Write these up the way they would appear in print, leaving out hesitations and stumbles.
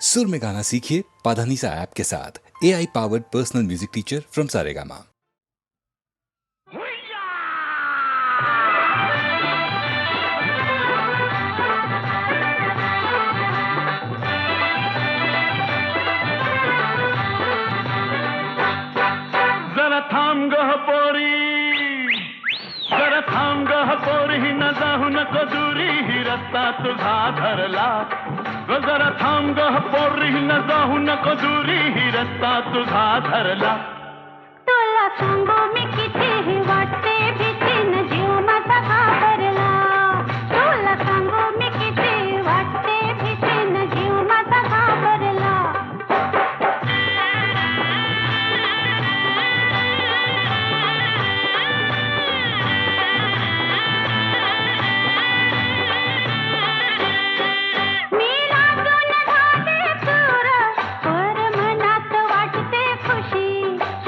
सुर में गाना सीखिए पाधानीसा ऐप के साथ। AI powered personal music teacher from Saregama. जरा थांब गह पोरी, जरा थांब गह पोरी, न जाऊ नको दुरी, ही रस्ता तुझा धरला. जरा थांब गह पोरी, न जाऊ नको दुरी, ही रस्ता तुझा धरला. तुला सांगू मी कितीही वाटते भीती, न जीव माझा घाबरला. तुला सांगू मी किती वाटते भीती, न जीव माझा घाबरला. मी लागून झाले चूर, पर मनात वाटते खुशी.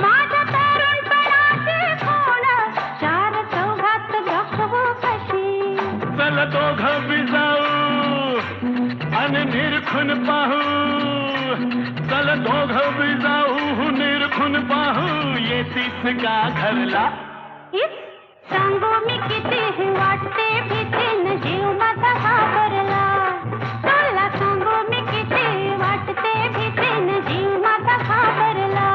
माझ्या तरुणपणाची खूण, चार चौघात दाखवू कशी. चल दोघं बी जाऊ आणि निरखून पाहू. चल दोघं बी जाऊ निरखून पाहू, येतीस का घरला. इस सांगू मी कितीही वाटते भीती, न जीव माझा घाबरला. तुला सांगू मी किती वाटते भीती, न जीव माझा घाबरला.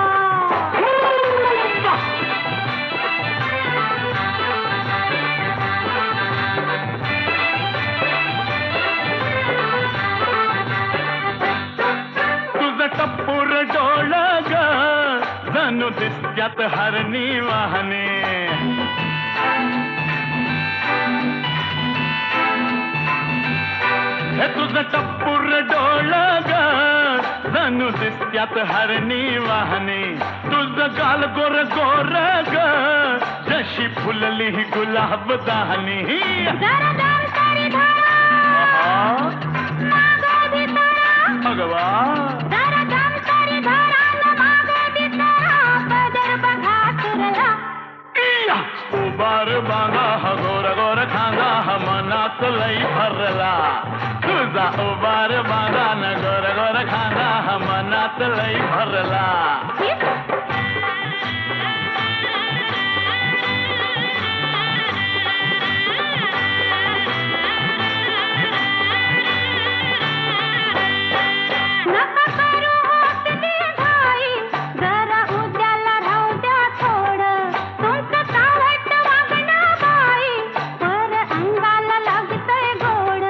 तुझं टप्पूर डोळ ग, जणू दिसत्यात हरणी वाहने. हे तुझं टप्पूर डोळ ग, जणू दिसत्यात हरणी वाहने. तुझं गाल गोर गोर ग, जशी फुलली गुलाब दाहनी. जरा दाम तारी धरा, मागं भितरा. भगवा जरा दाम तारी धरा, न मागं भितरा. पदर बघा सुरला. उबार बांगा हा गोर गोर खांगा, हा मनात लई भरला. तुझा उबार बांगा न गोर गोर खांगा, हा मनात लई भरला. नका करू होत घाई, जरा उद्याला राहू द्या थोडं. तुमचं चावट वागणं बाई, पर अंगाला लागतंय गोड.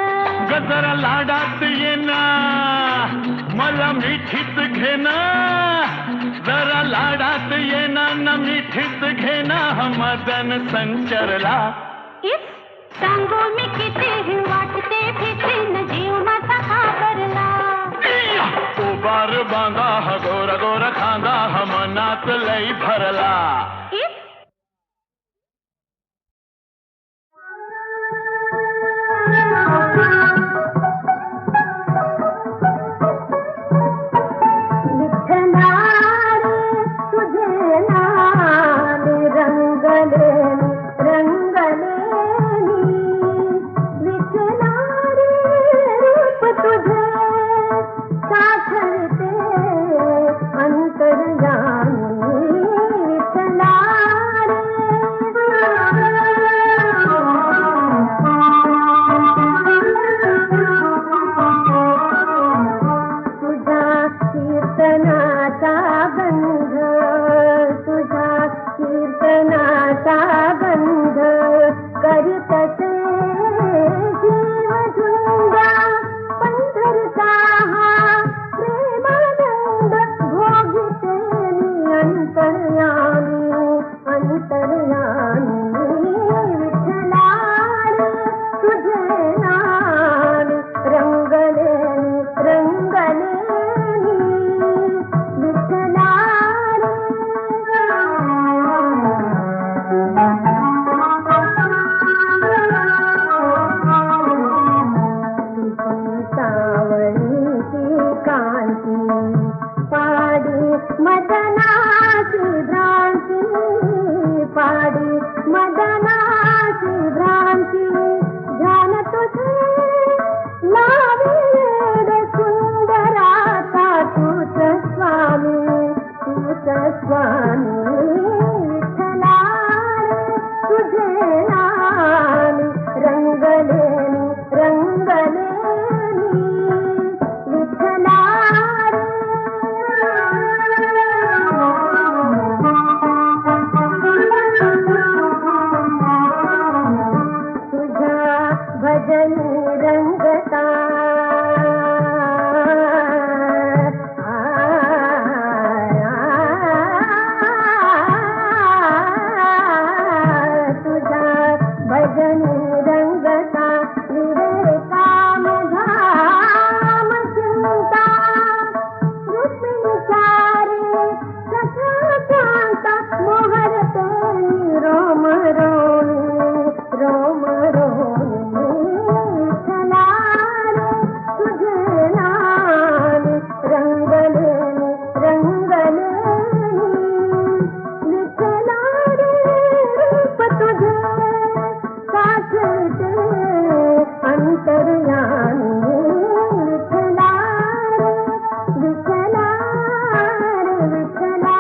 गजरा लाडात येना, मला मिठीत घेना. जरा लाडात येना न मिठीत घेना, हा मदन संचरला. इस सांगू मी कितीही वाटते भीती, न जीव माझा घाबरला. उबार बांगा हा गोर गोर खांगा, हा मनात लई भरला. इस तुझे नाम रंगले रंगले, विठलारे रूप तुझे साठवते अंतर्यामी. विठलारे तुझा कीर्तनाचा गंध, तुझा कीर्तनाचा गंध करीतसे जीवझुंजा. पंढरचा हा प्रेमानंद भोगिते मी अंतर्यामी अंतर्यामी. विठ्ठलारे तुझे नाम रंगले रंगले, विठ्ठलारे. सावळीची कांती, पाडी मदनाची भ्रांती, पाडी मदनाची भ्रांती. ध्यान तुझे लावे सुंदरा स्वामी विठ्ठला तुझे नामी रंगलेनी रंगलेनी विठ्ठला तुझ्या भजनी रंगता भजनी रंगता विवेकाम धाम चिंता रुक्मिणीचारी सखांता मोहरते रोम रोमी रोम रोमी विठ्ठला तुझे नामी रंगलेनी रंगलेनी विठ्ठला रूप तुझे साक्षते अंतर्यामी विठ्ठला विठ्ठला विठ्ठला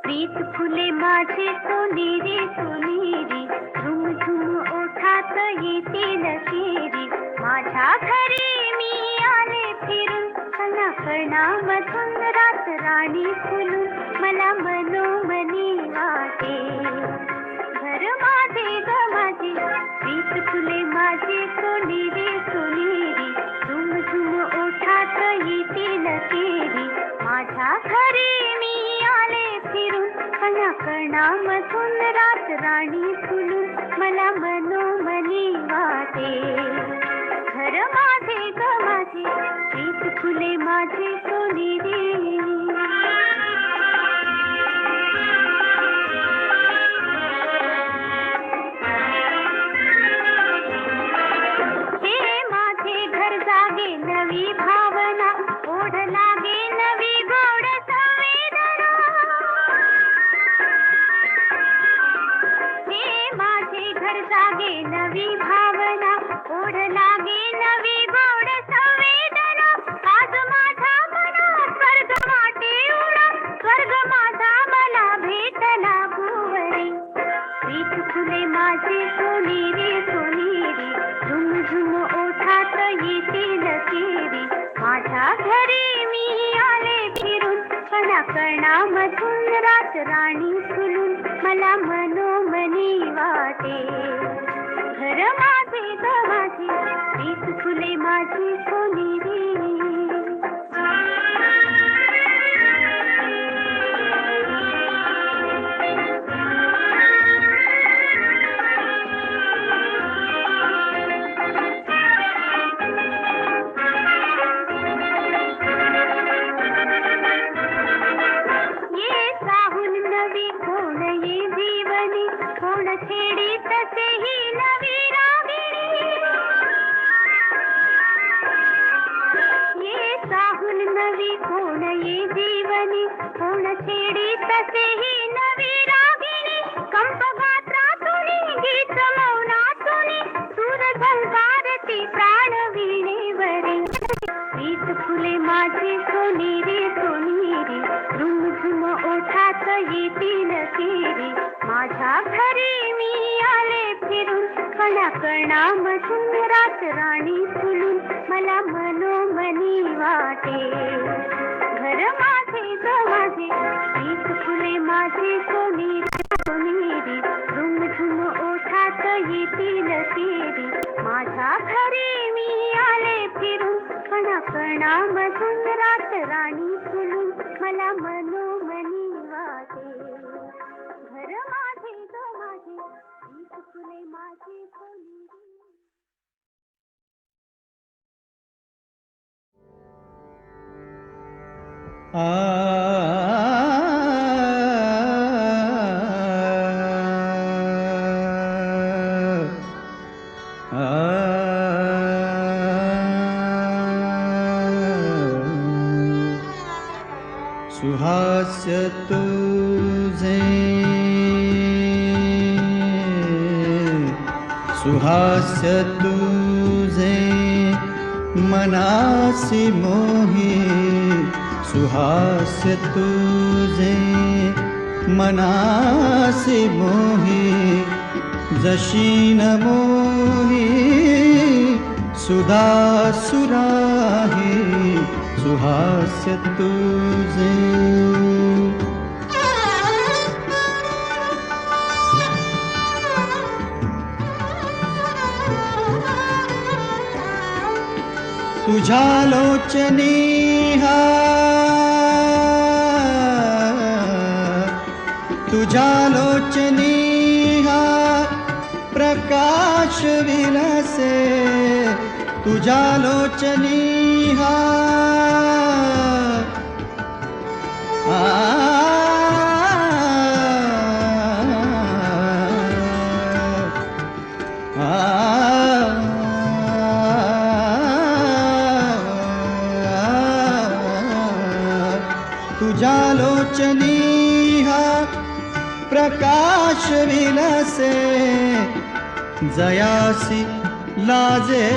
प्रीत फुले माझे सोनेरी सोनेरी झुमझुम ओठात येतील शिरी माझ्या घरी मी आले फिरून कणाकणामधून रात राणी फुलून मला मनोमनी वाटे घर माझे ग माझे प्रीत फुले माझे सोनेरी सोनेरी झुमझुम ओठात येतील शिरी माझ्या घरी मी आले फिरून कणाकणामधून रात राणी फुलून मला मनोमनी वाटे घर माझे ग माझे प्रीत फुले माझे सोनेरी हे माझे घर जागे नवी भावना ओढ लागे नवी गोड संवेदना हे माझे घर जागे नवी भावना ओढ लागे नवी गोड संवेदना आज माझ्या मनात स्वर्ग वाटे उडा स्वर्ग माझा मला भेटला भुवरी प्रीत फुले माझे सोनेरी सोनेरी झुमझुम ओठात येतील शिरी माझ्या घरी मी आले फिरून कणाकणामधून रात राणी फुलून मला मनोमनी वाटे घर माझे ग माझे प्रीत फुले माझे सोनेरी कोण ये जीवनी कोण छेडी तसेही नवी रागिणी ये साहून नवी कोण ये जीवनी कोण छेडी तसेही नवी रागिणी कंप गात्रातुनी गीत मौनातुनी सूर झंकारती प्राण वीणेवरी प्रीत फुले माझे सोनेरी सोनेरी झुमझुम ओठात येतील शिरी माझ्या घरी मी आले फिरून कणाकणामधून रात राणी फुलून मला मनोमनी वाटे घर माझे ग माझे प्रीत फुले माझे सोनेरी सोनेरी झुमझुम ओठात येतील शिरी माझ्या घरी मी आले फिरून कणाकणामधून रात राणी फुलून मला मनोमनी वाटे घर माझे ग माझे प्रीत फुले माझे सोनेरी सुहास्य तुझे सुहास्य तुझे मनासी मोही सुहास्य तुझे मनासी मोही जशी न मोही सुधा सुराही सुहास्य तुझे तुझ्या लोचनी तुझ्या लोचनी प्रकाश विलसे तुझ्या लोचनी तुझ्या लोचनी प्रकाश विलसे जयासी लाजे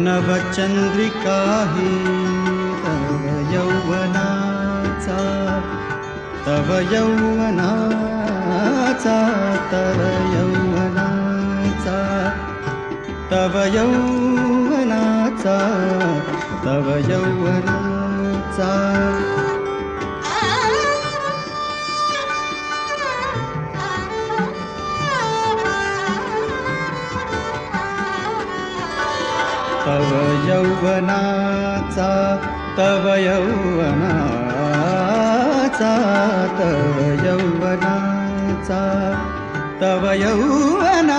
नवचंद्रिकाही तव यौवनाचा तव यौवनाचा तव यौवनाचा तव यौवनाचा तव यौवनाचा तव यौवनाचा तव यौवनाचा तव यौवनाचा तव यौवनाचा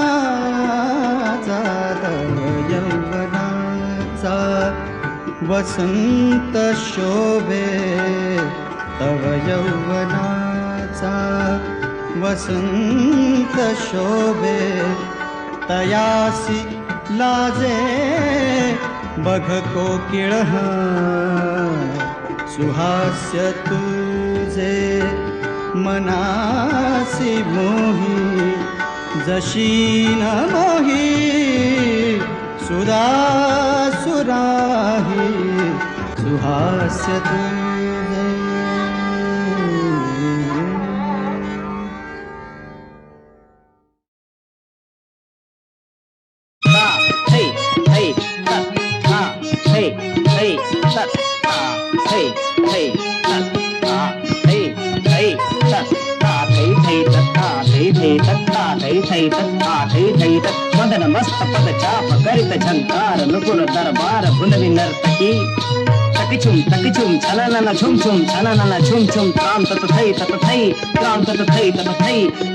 तव यौवनाचा वसंत शोभे तव यौवनाचा वसंत शोभे तयासी लाजे बघ कोकिळ सुहास्य तुझे मनासी मोही जशी न मोही सुधा सुराही सुहास्य तुझे मदन मस्त पद चाप करित झंकार नुपुर दरबार भुलवी नर्तकी तकिचुम छलनन छुम छुम छलनन छुम छुम त्राम तत थई त्राम तत थई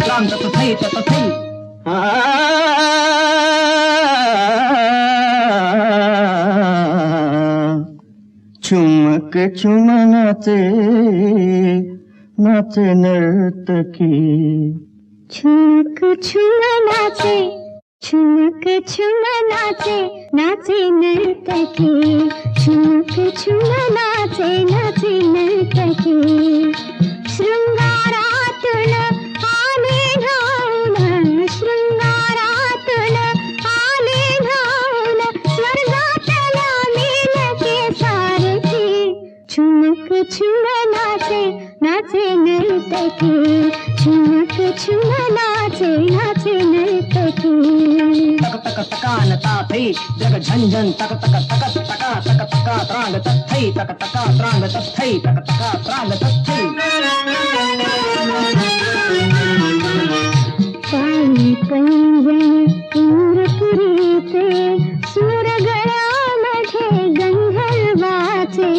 त्राम तत थई चुमक चुम नाचे नाचे नर्तकी छुमक छुम नाचे छुमक छुम नाचे नाचे नर्तकी छुमक छुम नाचे नाचे नर्तकी शृंगारातून आले धावून शृंगारातून आले धावून स्वर्गातल्या मेलके सारखी छुमक छुम नाचे नाचे नर्तकी छुमक छुम नाचे नाचे नर्तकी तक तक तकान ताथई जग झंझन तक तक तक तका तक तका त्रांग तथई तक तका त्रांग तथई तक तका त्रांग तथई पायी पैंजण इंद्रपुरीचे सूरगळामध्ये गंधर्वाचे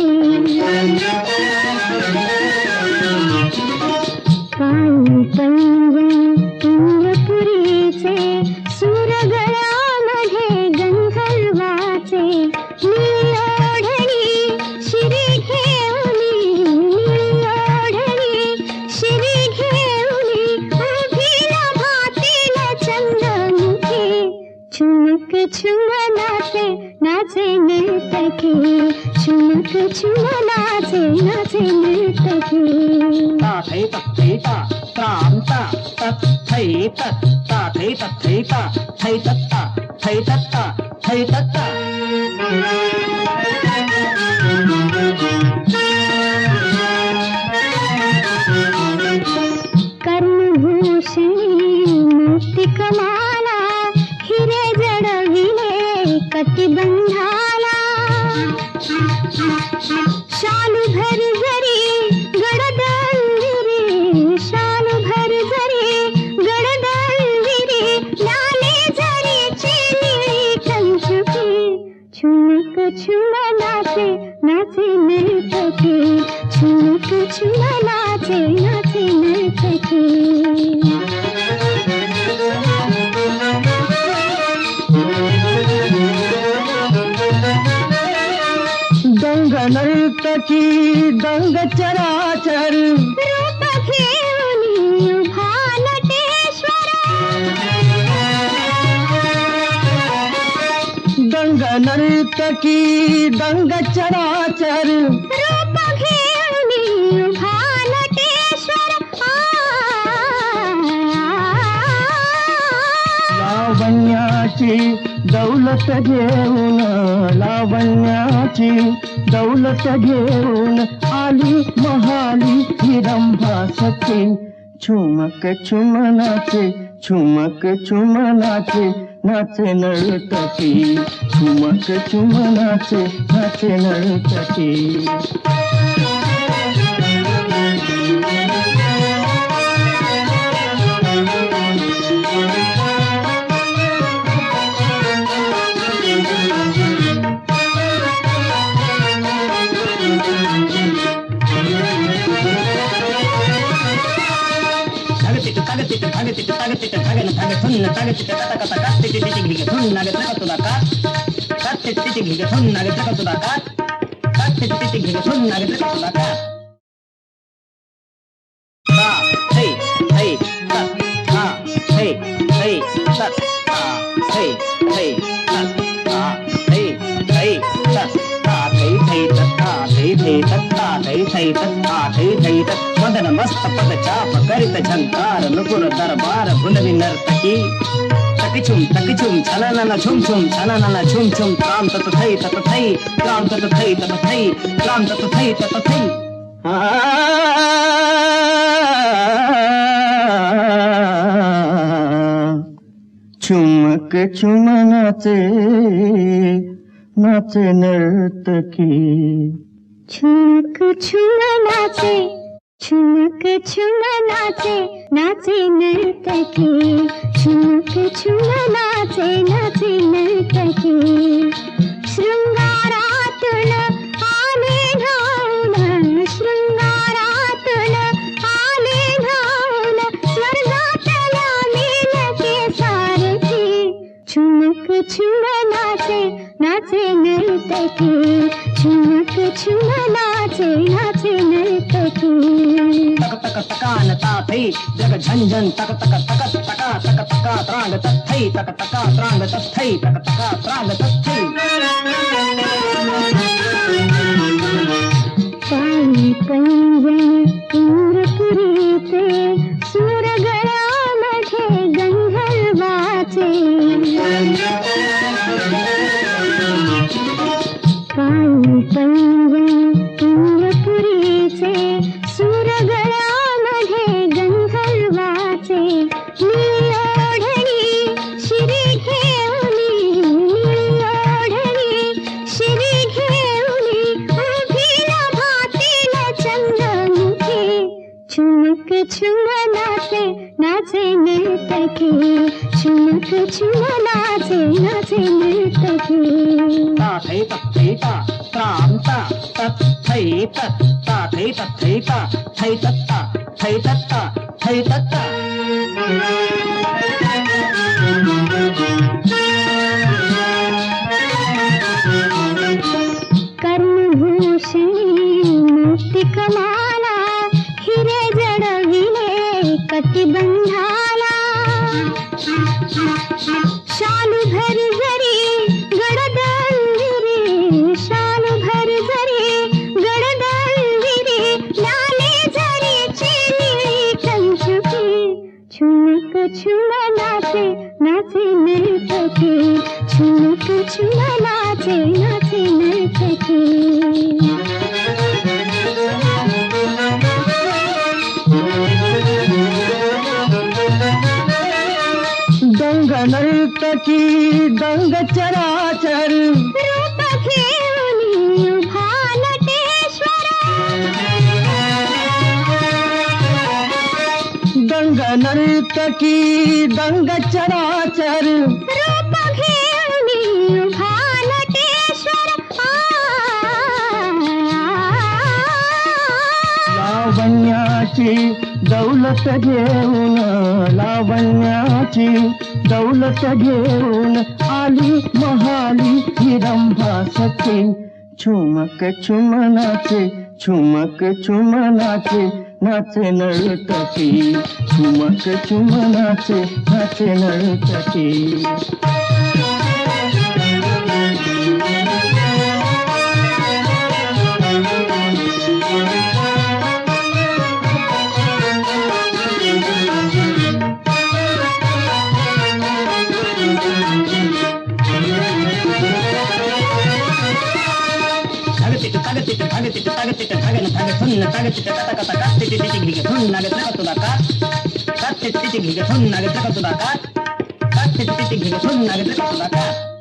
पायी पैंजण इंद्रपुरीचे सूरगळामध्ये गंधर्वाचे निळोढणी शिरी घेऊनी निळोढणी शिरी घेऊनी उभीला भातील चंद्रमुखी छुमक छुम नाचे नाचे नर्तकी नर्तकी चुमक चुमनाचे नाचे नर्तकी ता थै तत्थै ता त्राम ता तत्थै तत् ता थै तत्थै ता थै तत्ता थै तत्ता थै तत्ता कर्णभूषणी मुक्तिकमाला हिरे जडविले कटिबंधाला शालू भर जरी गडदंविरी शालू भर जरी गडदंविरी लाले जरीची निळी कंचुकी चुमक चुमनाचे नाचे नर्तकी चुमक चुमनाचे नाचे नर्तकी दंग नर्तकी दंग चराचर रूप घेऊनी उभा नटेश्वरा दंग नर्तकी दंग चराचर रूप घेऊनी उभा नटेश्वर लावण्याची दौलत घेऊन लावण्याची दौलत घेऊन आली महाली हिरंभा सखी चुमक चुमनाचे चुमक चुमनाचे नाचे नर्तकी चुमक चुमनाचे नाचे नर्तकी तागतिट तागतिट तागन ताग थुन्न तागतिट तक तक तिटि तिटि घिग थुन्न नाग तक तुदा का तिटि तिटि घिग थुन्न नाग तक तुदा का तिटि तिटि घिग थुन्न नाग तक तुदा का ता हे तत ता हे तत ता हे तत ता हे तत ता हे तत ता हे तत ता हे तत मदन मस्त पद चाप करित झंकार नुपुर दरबार भुनवि नर्तकी तकिचुम छननन झुम झुम छननन झुम झुम त्राम तत थै त्राम तत थै त्राम तत थै चुमक चुमनाचे नाचे नर्तकी चुमक चुमनाचे चुमक चुमनाचे नाचे नर्तकी चुमक चुमनाचे नाचे नर्तकी शृंगारातून आले धावून शृंगारातून आले धावून स्वर्गातल्या मेलके सारखी चुमक चुमनाचे नाचे नर्तकी चुमक चुमनाचे नाचे नर्तकी तक तक तकान ता थै जग झंझन तक तक तक तका तक तका त्रांग तत थै तक तका त्रांग तत थै तक तका त्रांग तत थै पायी पैंजण इंद्रपुरीचे सूरगळामध्ये गंधर्वाचे पायी पैंजण इंद्रपुरीचे सूरगळामध्ये गंधर्वाचे निळोढणी शिरी घेऊनी निळोढणी शिरी घेऊनी उभीला भातील चंद्रमुखी चुमक चुमनाचे नाचे नर्तकी चुमक चुमनाचे नाचे नर्तकी ता थै ता त्राम ता तत थै तत ता थै ता थै तत्ता थै तत्ता थै तत्ता कर्णभूषणी मुक्तिकमाला हिरे जडविले कटिबंधाला शालू भर जरी गडदंविरी छुम नाचे नाचे नर्तकी झुमक छुम नाचे नाचे नर्तकी दंग नर्तकी दंग चराचर रूप घेऊनी उभा नटेश्वर दंग नर्तकी दंग चराचर रूप घेऊनी उभा नटेश्वर लावण्याची दौलत घेऊन लावण्याची दौलत घेऊन आली महाली हिरंभा सखी झुमक झुम नाचे झुमक झुम नाचे नाचे नर्तकी झुमक झुम नाचे नाचे नर्तकी Cut